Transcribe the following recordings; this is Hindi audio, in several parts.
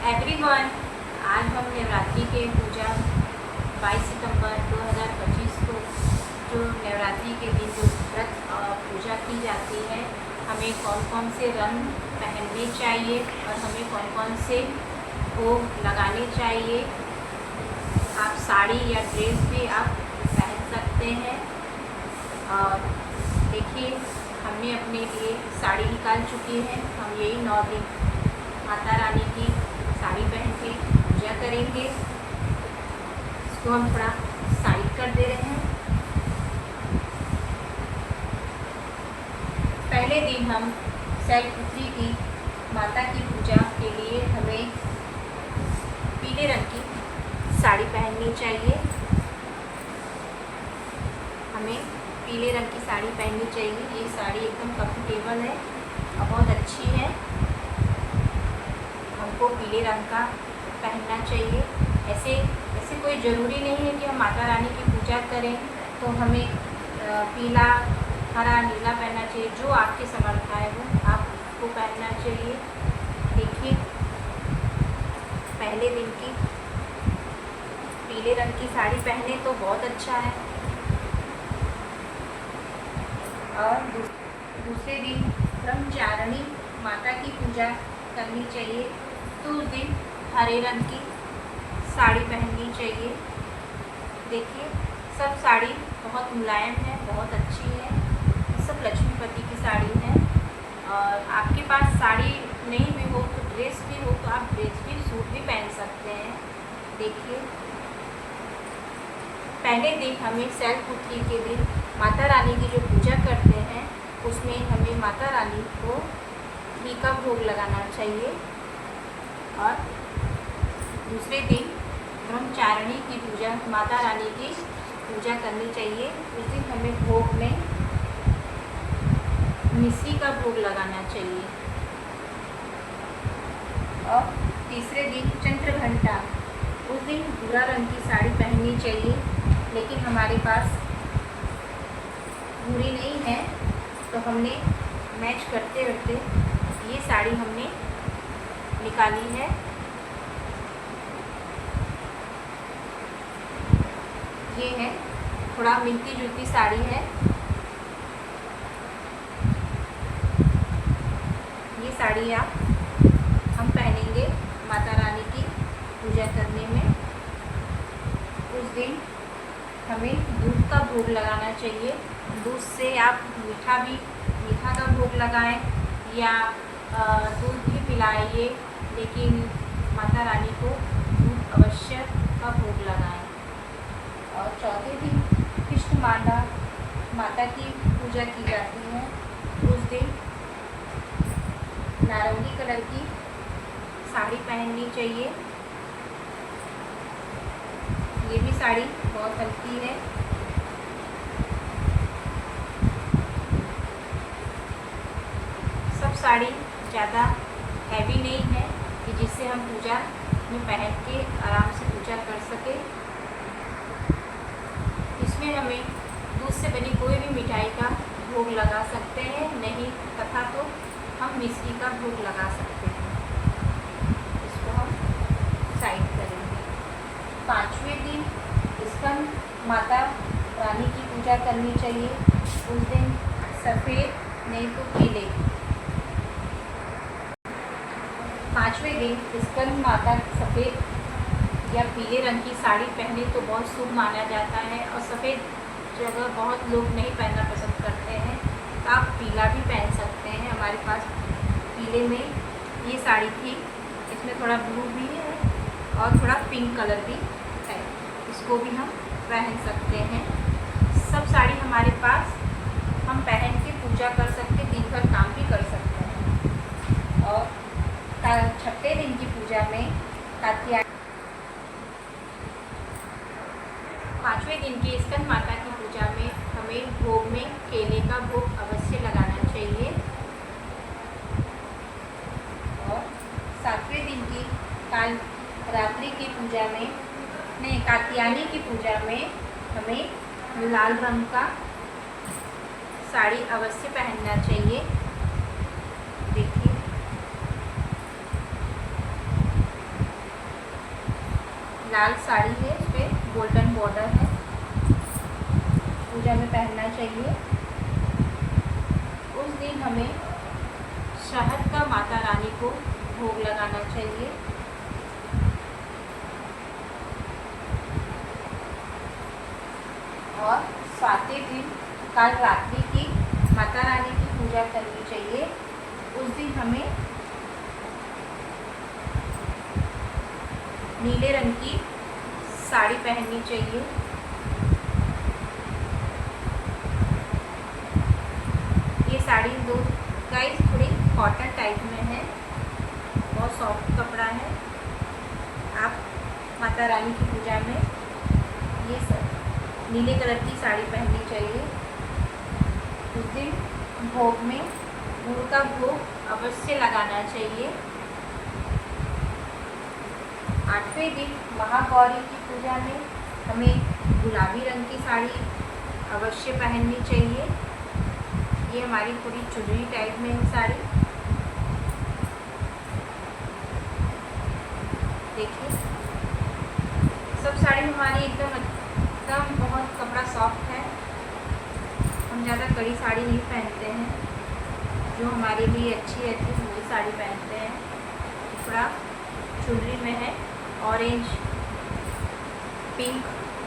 एवरीवन, आज हम नवरात्रि के पूजा 22 सितंबर 2025 को जो नवरात्रि के दिन जो व्रत पूजा की जाती है, हमें कौन कौन से रंग पहनने चाहिए और हमें कौन कौन से भोग लगाने चाहिए। आप साड़ी या ड्रेस भी आप पहन सकते हैं। और देखिए, हमने अपने लिए साड़ी निकाल चुकी है। हम यही 9 दिन माता रानी की साड़ी पहन के पूजा करेंगे। इसको हम थोड़ा साइड कर दे रहे हैं। पहले दिन हम शैलपुत्री की माता की पूजा के लिए हमें पीले रंग की साड़ी पहननी चाहिए। हमें पीले रंग की साड़ी पहननी चाहिए। ये साड़ी एकदम कंफर्टेबल है और बहुत अच्छी है। हमको पीले रंग का पहनना चाहिए। ऐसे कोई ज़रूरी नहीं है कि हम माता रानी की पूजा करें तो हमें पीला, हरा, नीला पहनना चाहिए। जो आपकी समर्थ है वो आपको पहनना चाहिए। देखिए, पहले दिन की पीले रंग की साड़ी पहने तो बहुत अच्छा है। और दूसरे दिन ब्रह्मचारिणी माता की पूजा करनी चाहिए तो उस दिन हरे रंग की साड़ी पहननी चाहिए। देखिए, सब साड़ी बहुत मुलायम है, बहुत अच्छी है। सब लक्ष्मीपति की साड़ी है। और आपके पास साड़ी नहीं भी हो तो ड्रेस भी हो तो आप ड्रेस भी, सूट भी पहन सकते हैं। देखिए, पहले दिन हमें शैलपुत्री के दिन माता रानी की जो पूजा करते हैं उसमें हमें माता रानी को घी का भोग लगाना चाहिए। और दूसरे दिन ब्रह्मचारिणी की पूजा, माता रानी की पूजा करनी चाहिए। उस दिन हमें भोग में मिश्री का भोग लगाना चाहिए। और तीसरे दिन चंद्रघंटा, उस दिन भूरा रंग की साड़ी पहननी चाहिए। लेकिन हमारे पास भूरी नहीं है तो हमने मैच करते करते ये साड़ी हमने निकाली है। ये है, थोड़ा मिलती जुलती साड़ी है। ये साड़ी हम पहनेंगे माता रानी की पूजा करने में। उस दिन हमें दूध का भोग लगाना चाहिए। दूध से आप मीठा का भोग लगाएं या दूध भी पिलाइए, लेकिन माता रानी को दूध अवश्य का भोग लगाएं। और चौथे दिन कृष्ण माता की पूजा की जाती है। उस दिन नारंगी कलर की साड़ी पहननी चाहिए। ये भी साड़ी बहुत हल्की है। सब साड़ी ज़्यादा हैवी नहीं है कि जिससे हम पूजा में पहन के आराम से पूजा कर सके। इसमें हमें दूध से बनी कोई भी मिठाई का भोग लगा सकते हैं, नहीं तथा तो हम मिश्री का भोग लगा सकते हैं। इसको हम साइड करेंगे। 5वें दिन स्कंद माता रानी की पूजा करनी चाहिए। उस दिन सफ़ेद नहीं तो पीले। 5वें दिन स्कंद माता सफ़ेद या पीले रंग की साड़ी पहने तो बहुत शुभ माना जाता है। और सफ़ेद जगह बहुत लोग नहीं पहनना पसंद करते हैं तो आप पीला भी पहन सकते हैं। हमारे पास पीले में ये साड़ी थी, इसमें थोड़ा ब्लू भी है और थोड़ा पिंक कलर भी है। इसको भी हम पहन सकते हैं। सब साड़ी हमारे पास हम पहन के पूजा कर सकते, दिन भर काम भी कर सकते हैं। और 6ठे दिन की पूजा में कात्यायनी, 5वें दिन की स्कंद माता की पूजा में हमें भोग में केले का भोग अवश्य लगाना चाहिए। और 7वें दिन की कालरात्रि की पूजा में, नहीं, कात्यायनी की पूजा में हमें लाल रंग का साड़ी अवश्य पहनना चाहिए। देखिए, लाल साड़ी है, इस पर गोल्डन बॉर्डर है, पूजा में पहनना चाहिए। उस दिन हमें शहद का माता रानी को भोग लगाना चाहिए। और 7वें दिन कल रात्रि की माता रानी की पूजा करनी चाहिए। उस दिन हमें नीले रंग की साड़ी पहननी चाहिए। ये साड़ी दो गाइस थोड़ी कॉटन टाइप में है, बहुत सॉफ्ट कपड़ा है। आप माता रानी की पूजा में ये नीले कलर की साड़ी पहननी चाहिए। उस दिन भोग में गुड़ का भोग अवश्य लगाना चाहिए। 8वें दिन महागौरी की पूजा में हमें गुलाबी रंग की साड़ी अवश्य पहननी चाहिए। ये हमारी पूरी चुनरी टाइप में है साड़ी, देखिए सब साड़ी हमारी एकदम बहुत कपड़ा सॉफ्ट है। हम ज़्यादा कड़ी साड़ी नहीं पहनते हैं, जो हमारे लिए अच्छी रहती है वही साड़ी पहनते हैं। थोड़ा चुनरी में है ऑरेंज, पिंक,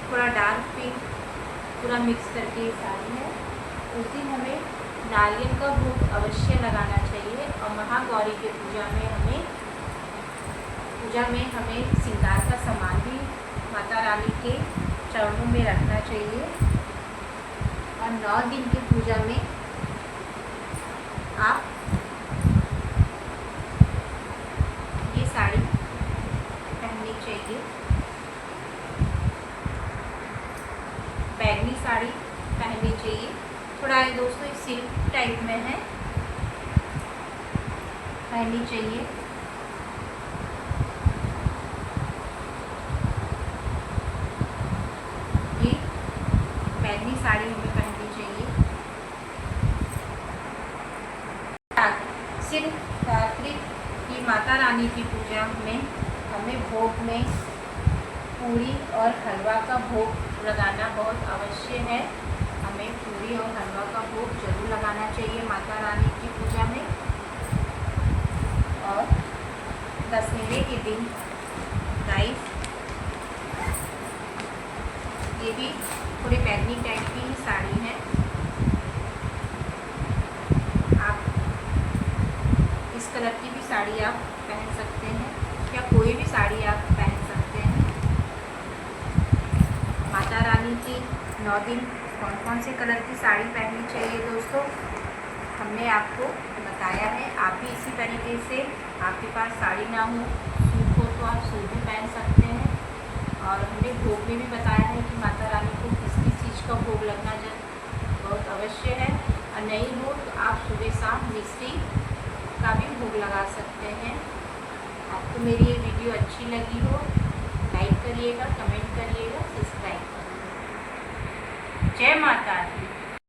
थोड़ा डार्क पिंक, पूरा मिक्स करके ये साड़ी है। उस दिन हमें नारियल का भोग अवश्य लगाना चाहिए। और महागौरी के पूजा में हमें श्रृंगार का सामान भी माता रानी के चरणों में रखना चाहिए। और 9 दिन की पूजा में आप ये साड़ी पहननी चाहिए। बैगनी साड़ी पहननी चाहिए। थोड़ा है दोस्तों सिल्क टाइप में है, पहननी चाहिए। ये बैगनी साड़ी हमें पहननी चाहिए। शिवरात्रि की माता रानी की पूजा में हमें भोग में पूरी और हलवा का भोग लगाना बहुत अवश्य है। हमें पूरी और हलवा का भोग जरूर लगाना चाहिए माता रानी की पूजा में। और दशहरे के दिन गाइस ये भी थोड़ी बैगनी टाइप की साड़ी है। आप इस कलर की भी साड़ी आप पहन सकते हैं, या कोई भी साड़ी आप पहन सकते हैं। माता रानी की 9 दिन कौन कौन से कलर की साड़ी पहननी चाहिए दोस्तों, हमने आपको बताया है। आप भी इसी तरीके से, आपके पास साड़ी ना हो, सूट हो तो आप सूट भी पहन सकते हैं। और हमने भोग में भी बताया है कि माता रानी को किस किस चीज़ का भोग लगना बहुत अवश्य है। और नहीं हो तो आप सुबह शाम मिश्री का भी भोग लगा सकते हैं। आपको मेरी ये वीडियो अच्छी लगी हो, लाइक करिएगा, कमेंट करिएगा, सब्सक्राइब करिएगा। जय माता दी।